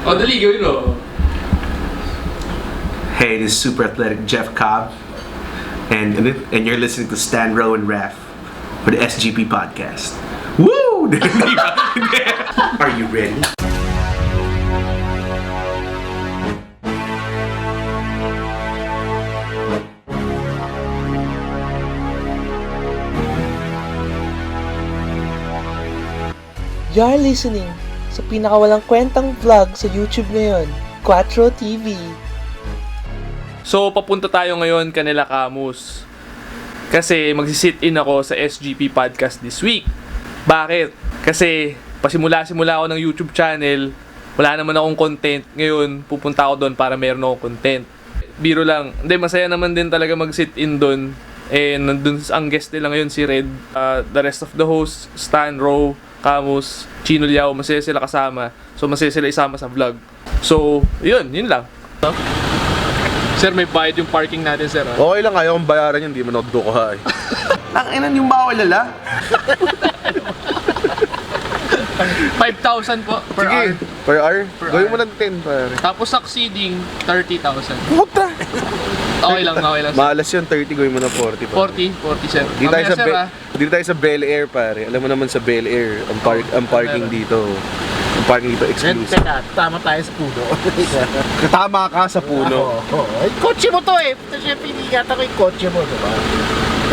O, dali, gawin mo. Hey, this is super athletic Jeff Cobb, and you're listening to Stan, Row, and Raph for the SGP Podcast. Woo! Are you ready? You're listening sa pinakawalang kwentang vlog sa YouTube ngayon, Quattro TV. So, papunta tayo ngayon kanila Camus. Kasi magsisit-in ako sa SGP Podcast this week. Bakit? Kasi pasimula-simula ako ng YouTube channel, wala naman akong content. Ngayon, pupunta ako doon para meron akong content. Biro lang. Hindi, masaya naman din talaga mag-sit-in doon. Nandun ang guest nila ngayon si Red. The rest of the hosts, Stan, Row, Camus, Chino Liao, masaya sila kasama. So, masaya sila isama sa vlog. So, yun lang. Sir, may bayad yung parking natin, sir. Ha? Okay lang, ayaw kong bayaran yun, hindi man ako dukuha eh. Nakinan yung bawal lala. 5,000 po per hour. Per hour? Gawin mo ng 10 pare. Tapos succeeding, 30,000. Huwag ta! Okay lang, sir. Malas yun, 30 gawin mo ng 40 pare. 40, sir. Dito tayo sa Bel Air pare. Alam mo naman sa Bel Air, ang parking dito. Ang parking dito exclusive. Teka, tama tayo sa puno. Tama ka sa puno. Ay, kotse mo to eh. Siyempre, hindi yata ko yung kotse mo, diba?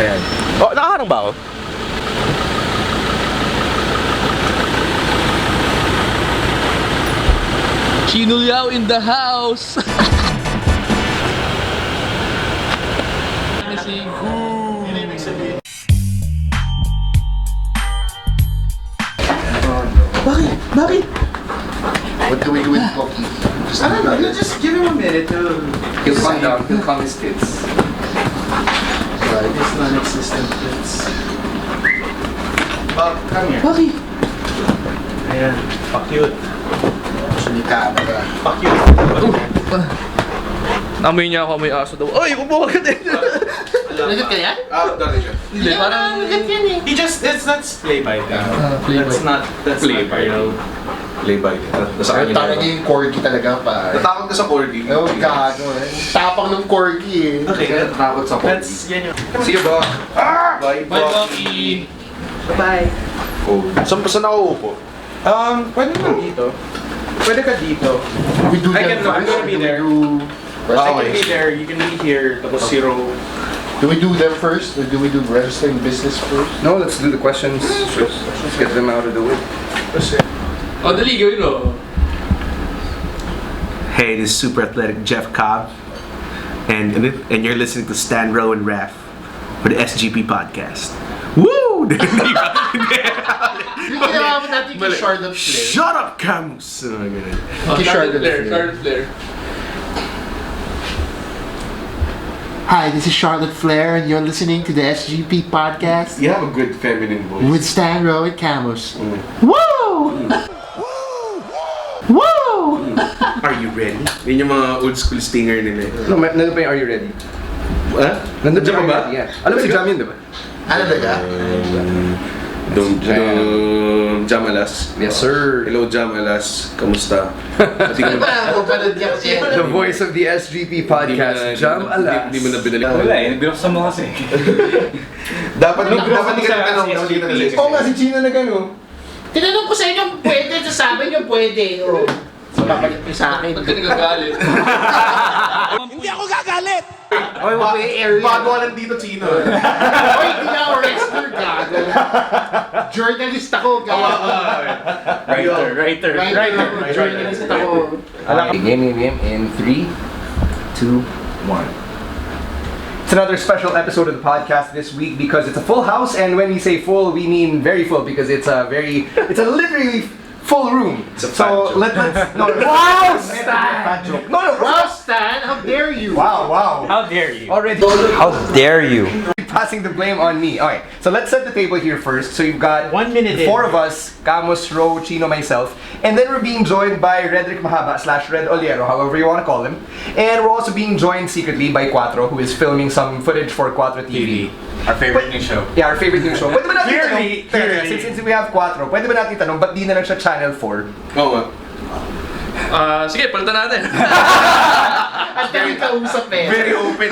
Ayan. Oh, nakaharang ba ako? Chino Liao in the house! Bakit? What do we do with Pocky? I don't know, you just give him a minute to... He'll calm down, he'll calm his tits. Sorry, this non-existent bits. Bob, come here. Bakit? Ayan, pa-cute. Actually, camera. Pa-cute. Namoy niya ako, may aso daw. Ay, upo ka din! Nagit ka yan? Dati siya. Hindi, parang... It's not play by that's Play by. Play by. Nasa kanya Talaga yung corgi talaga pa. Natakot ka sa corgi. Oh, gago eh. Tapang ng corgi eh. Okay, natakot sa corgi. Sige ba? Bye, Bye, Bucky! Bye. Oh. Saan ako upo? Pwede ka dito. Pwede ka dito. We do I them can- I'm first. gonna be there. Do I can be there, you can be here, tapos zero. we do them first? Or do we do registering business first? No, let's do the questions. Let's get them out of the way. O, dali, gawin mo. Hey, this is super athletic Jeff Cobb, and you're listening to Stan, Row, and Raph for the SGP Podcast. Woo! Yung kailangan mo natin kay Charlotte Flair. Shut up, Camus! Kay Charlotte Flair. Charlotte Flair. Hi, this is Charlotte Flair, and you're listening to the SGP Podcast You have a good feminine voice. with Stan, Row, and Camus. Woo! Woo! Are you ready? Yun yung mga old school stinger nila. No, nandun pa yung Are You Ready? What? Nandun Nandiyan pa pa ba? ba? Yeah. Alam mo si Jam yun, di ba? Ano talaga? Jamalas. Yes, sir. Hello, Jamalas. Kamusta? Ano ba? Kupanood niya kasi. The voice of the SGP Podcast, Jam Alas. Hindi mo na binalik. Wala eh, binuksan mo kasi. Dapat hindi ka nagtanong kasi dito na Oo nga, si Chino na gano'n. Tinanong ko sa inyo kung pwede, sasabi niyo pwede. Oh. So, papalit niyo sa akin. Ba't ka nagagalit? Okay, mag-air yan. Bago ka lang dito, Chino. Oy, hindi na ako wrestler, gago. Journalist ako, gago. Writer. Journalist ako. Game in 3, 2, 1. It's another special episode of the podcast this week because it's a full house, and when we say full, we mean very full because it's a literally full room. It's a fat joke. let's Wow, Stan! fat joke. No, Wow, Stan, how dare you? wow. How dare you? Already. How dare you? Passing the blame on me. Okay, so let's set the table here first. So you've got 1 minute the four of us, Camus, Ro, Chino, myself, and then we're being joined by Redrick Mahaba / Red Oliero, however you want to call him. And we're also being joined secretly by Quattro, who is filming some footage for Quattro TV. Our favorite new show. Yeah, our favorite new show. Pwede ba natin Clearly, tanong, since we have Quattro, pwede ba natin tanong, ba't di na lang siya Channel 4? Oo nga. Sige, palitan natin. At kami kausap eh. Very open.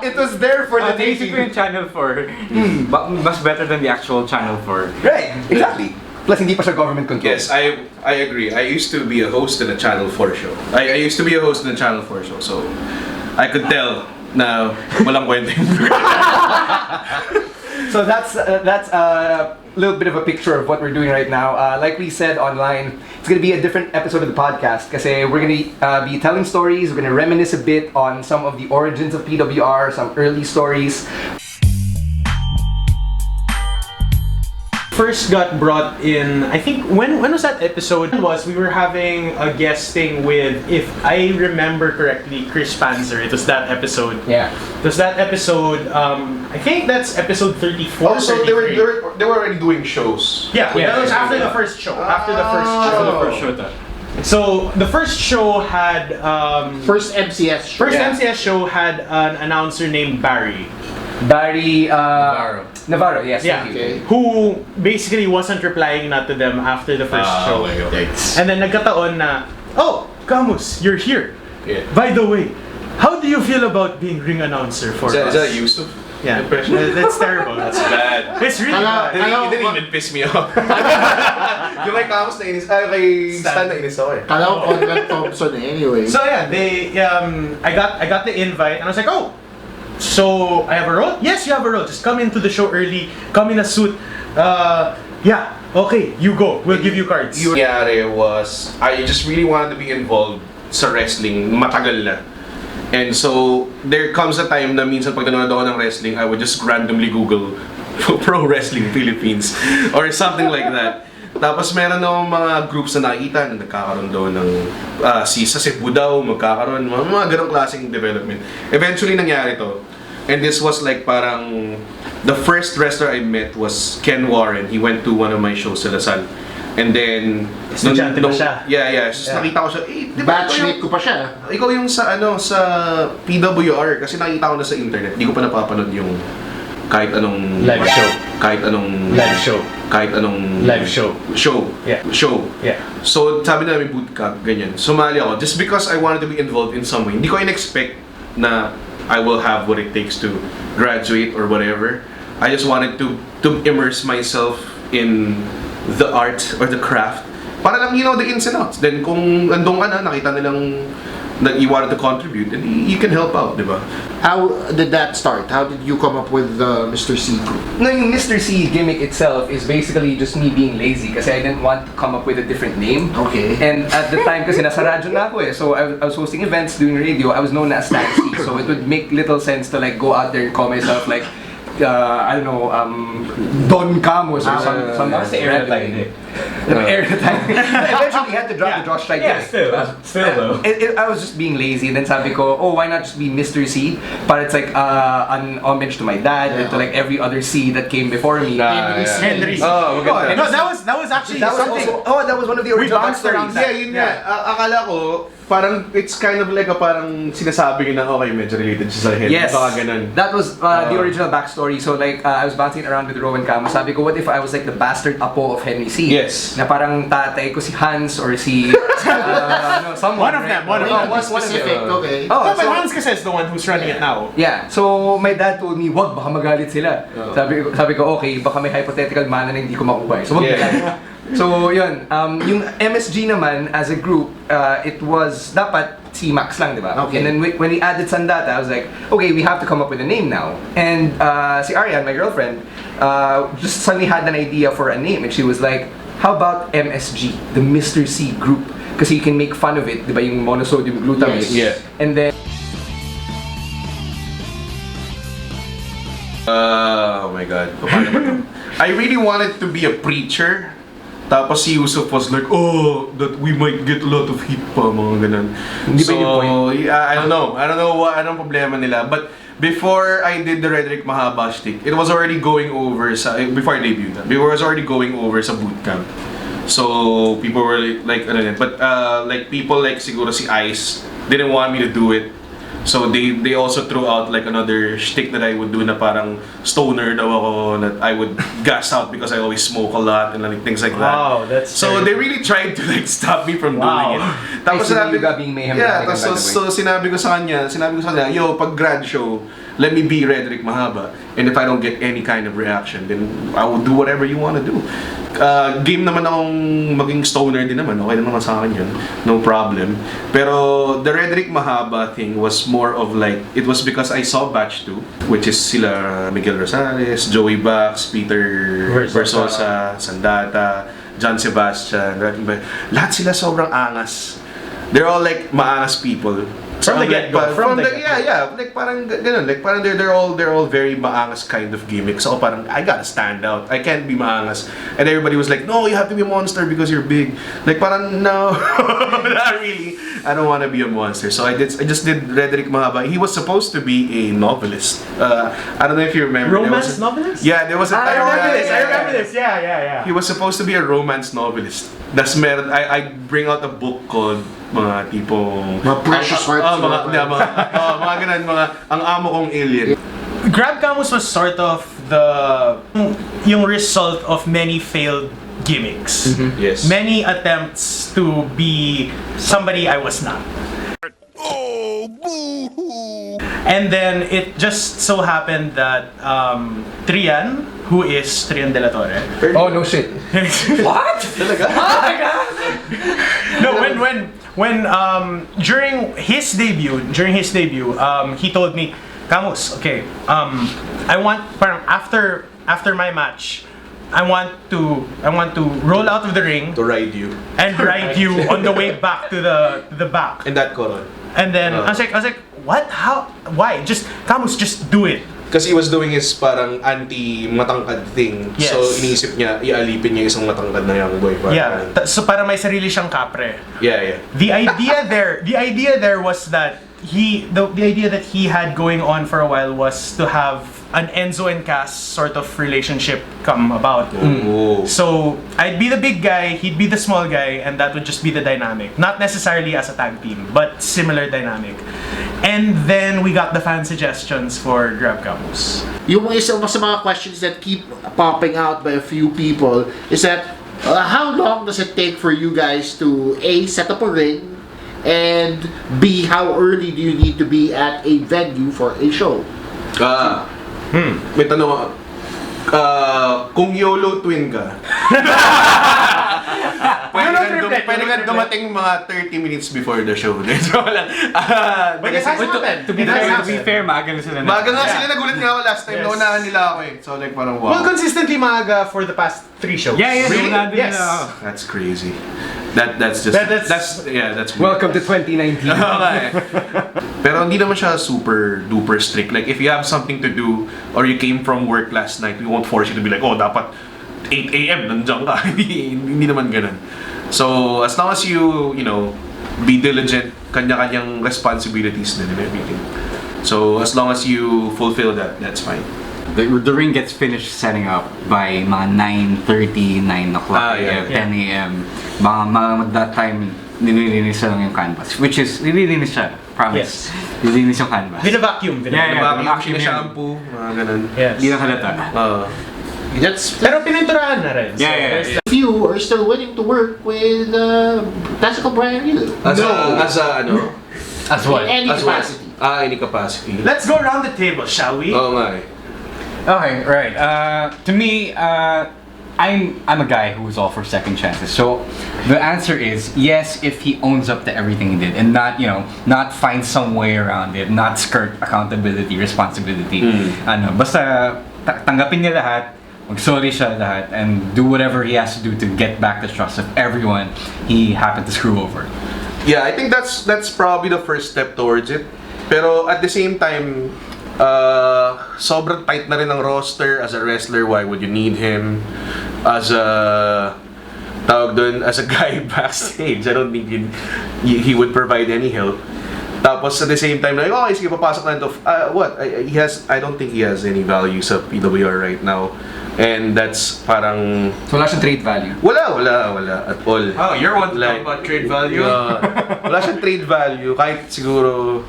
It was there for the Naisip ko taking. yung Channel 4. Mas better than the actual Channel 4. Right, exactly. Plus, hindi pa siya government controlled. Yes, I agree. I used to be a host in a Channel 4 show. I used to be a host in a Channel 4 show, so I could tell na walang kwenta yung So that's a little bit of a picture of what we're doing right now. Like we said online, it's gonna be a different episode of the podcast because we're gonna be telling stories. We're gonna reminisce a bit on some of the origins of PWR, some early stories. First got brought in, I think, when was that episode? We were having a guesting with, if I remember correctly, Chris Panzer. It was that episode. Yeah. It was that episode, I think that's episode 34. Also, they 33. were already doing shows. Yeah, that was after the first show. After the first show. So the first show had First MCS show. MCS show had an announcer named Barry. Barry Navarro, yes. Yeah, Thank you. who basically wasn't replying not to them after the first show. And then nagkataon na, oh, Camus, you're here. Yeah. By the way, how do you feel about being ring announcer for us? Is that Yusuf? Yeah, that's terrible. That's bad. It's really Hello. bad. It didn't even piss me off. Yung kay Camus na inis, kay Stan na inis ako eh. Kala ko Conrad Thompson eh, anyway. So yeah, they I got the invite and I was like, oh, so I have a role? Yes, you have a role. Just come into the show early. Come in a suit. Yeah, okay, you go. We'll give you cards. Yung nangyari was, I just really wanted to be involved sa wrestling, matagal na. And so, there comes a time na minsan pag nanonood ako ng wrestling, I would just randomly Google Pro Wrestling Philippines or something like that. Tapos meron akong mga groups na nakikita na nagkakaroon daw ng sa Cebu daw, magkakaroon, mga ganong klaseng development. Eventually nangyari to. And this was like parang, the first wrestler I met was Ken Warren. He went to one of my shows sa Lasal. And then, Estudyante pa siya. Yeah. So, nakita ko siya, di ba Batchmate ko pa siya. ikaw yung sa PWR kasi nakita ko na sa internet. Hindi ko pa napapanood yung kahit anong Live show. Kahit anong Live show. Kahit anong Live show. Yeah. So sabi namin bootcamp ganyan. Sumali ako just because I wanted to be involved in some way. Hindi ko in-expect na I will have what it takes to graduate or whatever. I just wanted to immerse myself in the art or the craft. Para lang the ins and outs. Then kung andun ka na, nakita nilang that you wanted to contribute, and you can help out, di ba? How did that start? How did you come up with the Mr. C group? No, yung Mr. C gimmick itself is basically just me being lazy kasi I didn't want to come up with a different name. Okay. And at the time kasi nasa radyo na ako eh. So I was hosting events, doing radio. I was known as Stan C. So it would make little sense to like go out there and call myself like I don't know, Don Camus or some Air the time. Air the time. Eventually had to drop the Josh Strike. Yeah, still though. I was just being lazy and then sabi ko, oh, why not just be Mr. C? But it's like an homage to my dad and to like every other C that came before me. Henry C. Oh, maganda. No, that was actually That was something. also, that was one of the original bounced around backstories. that. Yeah, yun nga. Akala ko, parang it's kind of like a parang sinasabi na okay, medyo related siya sa head. Yes, Baka ganun. that was the original backstory. So like, I was bouncing around with Rowan Camus. Sabi ko, what if I was like the bastard apo of Henry C? Yes. Na parang tatay ko si Hans or si someone. One of them, one of them. One Specific, okay. Oh, No, but so, Hans kasi is the one who's running it now. yeah. So my dad told me, wag, baka magalit sila. Sabi ko, okay, baka may hypothetical mana na hindi ko makuha. So wag Yeah. So yun, yung MSG naman as a group, it was dapat si Max lang, di ba? Okay. And then when we added Sandata, I was like, okay, we have to come up with a name now. And si Ariane, my girlfriend, just suddenly had an idea for a name, and she was like, how about MSG, the Mr. C group? Kasi you can make fun of it, di ba? Yung monosodium glutamate. Yes. Yeah. And then Oh my God. Paano ba to? I really wanted to be a preacher. Tapos si Yusuf was like, oh, that we might get a lot of heat pa, mga ganun. Hindi ba yung point? Yeah, I don't know anong problema nila. But before I did the Rhetoric Mahaba shtick, it was already going over before I debuted. It was already going over sa bootcamp. So people were like, but like people like siguro si Ice didn't want me to do it. So they also threw out like another shtick that I would do na parang stoner daw ako, that I would gas out because I always smoke a lot and like things like that. Wow, that's So they really tried to like stop me from doing it. Tapos sinabi ka being mayhem. yeah, so sinabi ko sa kanya, yo, pag grad show, let me be Redrick Mahaba. And if I don't get any kind of reaction, then I will do whatever you want to do. Game naman akong maging stoner din naman. Okay naman sa akin yun. No problem. Pero the Redrick Mahaba thing was more of like, it was because I saw Batch 2, which is sila Miguel Rosales, Joey Bax, Peter Versosa, Sandata, John Sebastian. Lahat sila sobrang angas. They're all like maangas people. From the get-go. Yeah, like parang ganun, like parang they're all very maangas kind of gimmicks. So parang I gotta stand out. I can't be maangas. And everybody was like, no, you have to be a monster because you're big. Like parang no, not really. I don't want to be a monster. So I just did Redrick Mahaba. He was supposed to be a novelist. I don't know if you remember. Romance novelist? Yeah, there was a time. I remember this. Yeah. He was supposed to be a romance novelist. Das meron, I bring out a book called mga tipong Mga precious hearts. mga ganun, mga ang amo kong alien. Grab Camus was sort of yung result of many failed gimmicks. Yes. Many attempts to be somebody I was not. And then it just so happened that Trian, who is Trian De La Torre. Oh, no shit. What? No, when during his debut, he told me, Camus, okay, I want parang after my match, I want to roll out of the ring To ride you. and ride you on the way back to the back. And that koron. And then I was like, what? How? Why? Just Camus, just do it. Kasi he was doing his parang anti-matangkad thing. Yes. So iniisip niya, ialipin niya isang matangkad na young boy. Parang, Yeah. So para may sarili siyang kapre. Yeah. The idea there was that the idea that he had going on for a while was to have an Enzo and Cass sort of relationship come about. Oh. So I'd be the big guy, he'd be the small guy, and that would just be the dynamic. Not necessarily as a tag team, but similar dynamic. And then we got the fan suggestions for Grab Camus. Yung isa sa mga questions that keep popping out by a few people is that how long does it take for you guys to A, set up a ring, and B, how early do you need to be at a venue for a show? May tanong ako. Kung YOLO twin ka, pwede ka dumating mga 30 minutes before the show. So wala. But it has happened. To be fair, maaga na sila. Maaga nga sila, nagulat nga ako last time. Yes. Naunahan nila ako eh. So like parang wow. Well, consistently maaga for the past 3 shows. Yeah, Really? naunahan din Yes. nila ako. That's crazy. That's just That's weird. Welcome to 2019. Okay. Pero hindi naman siya super duper strict. Like if you have something to do or you came from work last night, we won't force you to be like, oh, dapat 8 a.m. nandiyan ka. Hindi naman ganun. So as long as you know, be diligent, kanya-kanyang responsibilities din and everything. So as long as you fulfill that, that's fine. The ring gets finished setting up by mga 9:30, 9 o'clock, Yeah. 10 a.m. Mga that time, nililinis lang yung canvas. Which is, nililinis siya, promise. Nililinis yung canvas. Vina-vacuum. Yeah. Vacuum na shampoo, mga ganun. Yes. Hindi na halata. Pero pininturahan na rin. Yeah. If you are still willing to work with Tactical Brian Hill As what? in any As what? capacity. Any capacity. Let's go around the table, shall we? Oo nga eh. Okay, right. To me, I'm a guy who's all for second chances. So the answer is yes if he owns up to everything he did and not find some way around it, not skirt accountability, responsibility. Basta tanggapin niya lahat, mag-sorry siya lahat, and do whatever he has to do to get back the trust of everyone he happened to screw over. Yeah, I think that's probably the first step towards it. Pero at the same time, sobrang tight na rin ang roster as a wrestler. Why would you need him as a guy backstage? I don't think he would provide any help. Tapos at the same time, like, sige, papasok na ito. What? I don't think he has any value sa PWR right now. And that's parang... So wala siyang trade value? Wala at all. Oh, you're one to talk about trade value? Wala siyang trade value. Kahit siguro...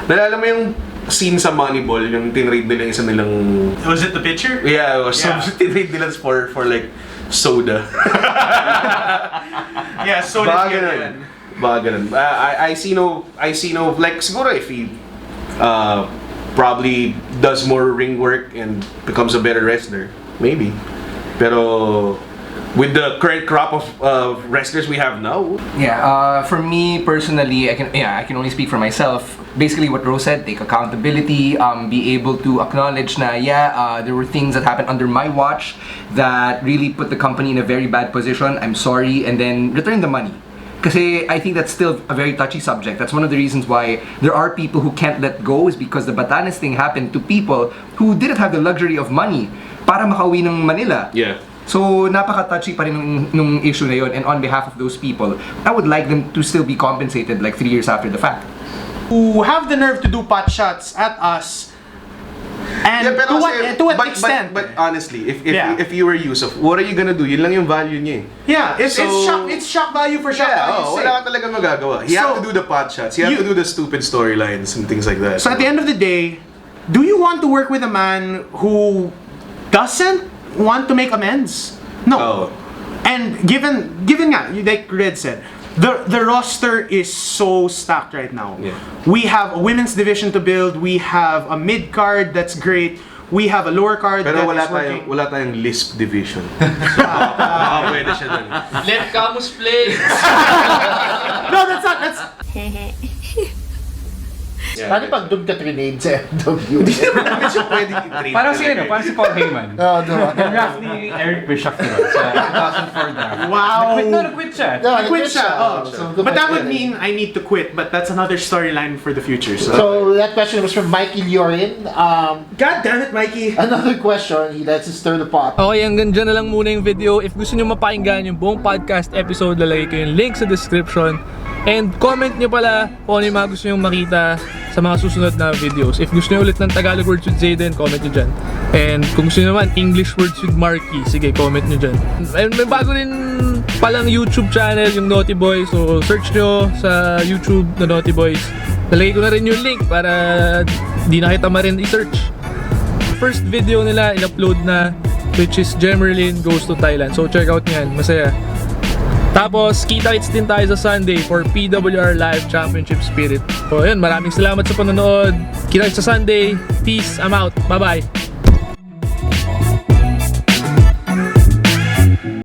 Nalala mo yung scene sa Moneyball, yung tinrade nila isa nilang... Was it the picture? Yeah, it was some tinrade nila for like soda. Yeah, so Baka did ganun. Baka ganun. I see no, like, siguro if he probably does more ring work and becomes a better wrestler, maybe. Pero with the current crop of wrestlers we have now, Yeah, for me personally, I can only speak for myself. Basically, what Rose said: take accountability, be able to acknowledge na there were things that happened under my watch that really put the company in a very bad position. I'm sorry, and then return the money. Kasi I think that's still a very touchy subject. That's one of the reasons why there are people who can't let go, is because the Batanes thing happened to people who didn't have the luxury of money para makauwi ng Manila. yeah. So, napaka-touchy pa rin nung issue na yun, and on behalf of those people, I would like them to still be compensated like 3 years after the fact. Who have the nerve to do pot shots at us, and Yeah, pero kasi- to what extent? But honestly, Yeah. if you were Yusuf, what are you gonna do? Yun lang yung value niya. Yeah, it's shock value for shock value. Wala ka talaga magagawa. He have to do the pot shots. He have to do the stupid storylines and things like that. So at the end of the day, do you want to work with a man who doesn't want to make amends? No. Oh. And given nga, like Red said, the roster is so stacked right now. Yeah. We have a women's division to build. We have a mid card that's great. We have a lower card Pero that is working. wala tayong Lisp division. Pwede siya dun. Let Camus play! No, that's not. That's Paano pag doon ka trinade sa MW? Hindi siya pwede i-trade. Parang si Paul Heyman. Oo, diba? Draft ni Eric Bischoff yun sa 2004 draft. wow. Nag-quit siya. Quit siya. Oh. So, But that would mean I need to quit. But that's another storyline for the future. So, So that question was from Mikey Liorin. God damn it, Mikey. Another question, he lets us stir the pot. Okay, hanggang dyan na lang muna yung video. If gusto nyo mapakinggan yung buong podcast episode, lalagay ko yung link sa description. And comment nyo pala kung ano yung mga gusto nyo makita sa mga susunod na videos. If gusto nyo ulit ng Tagalog words with Zayden, comment nyo dyan. And kung gusto nyo naman English words with Marky, sige, comment nyo dyan. And may bago rin palang YouTube channel, yung Naughty Boys. So search nyo sa YouTube na Naughty Boys. Lalagay ko na rin yung link para di na kita marin i-search. First video nila in-upload na, which is Gemerlin Goes to Thailand. So check out nyo yan, masaya. Tapos, kita-kits din tayo sa Sunday for PWR Live Championship Spirit. So, yun, maraming salamat sa panonood. Kita-kits sa Sunday. Peace, I'm out. Bye-bye.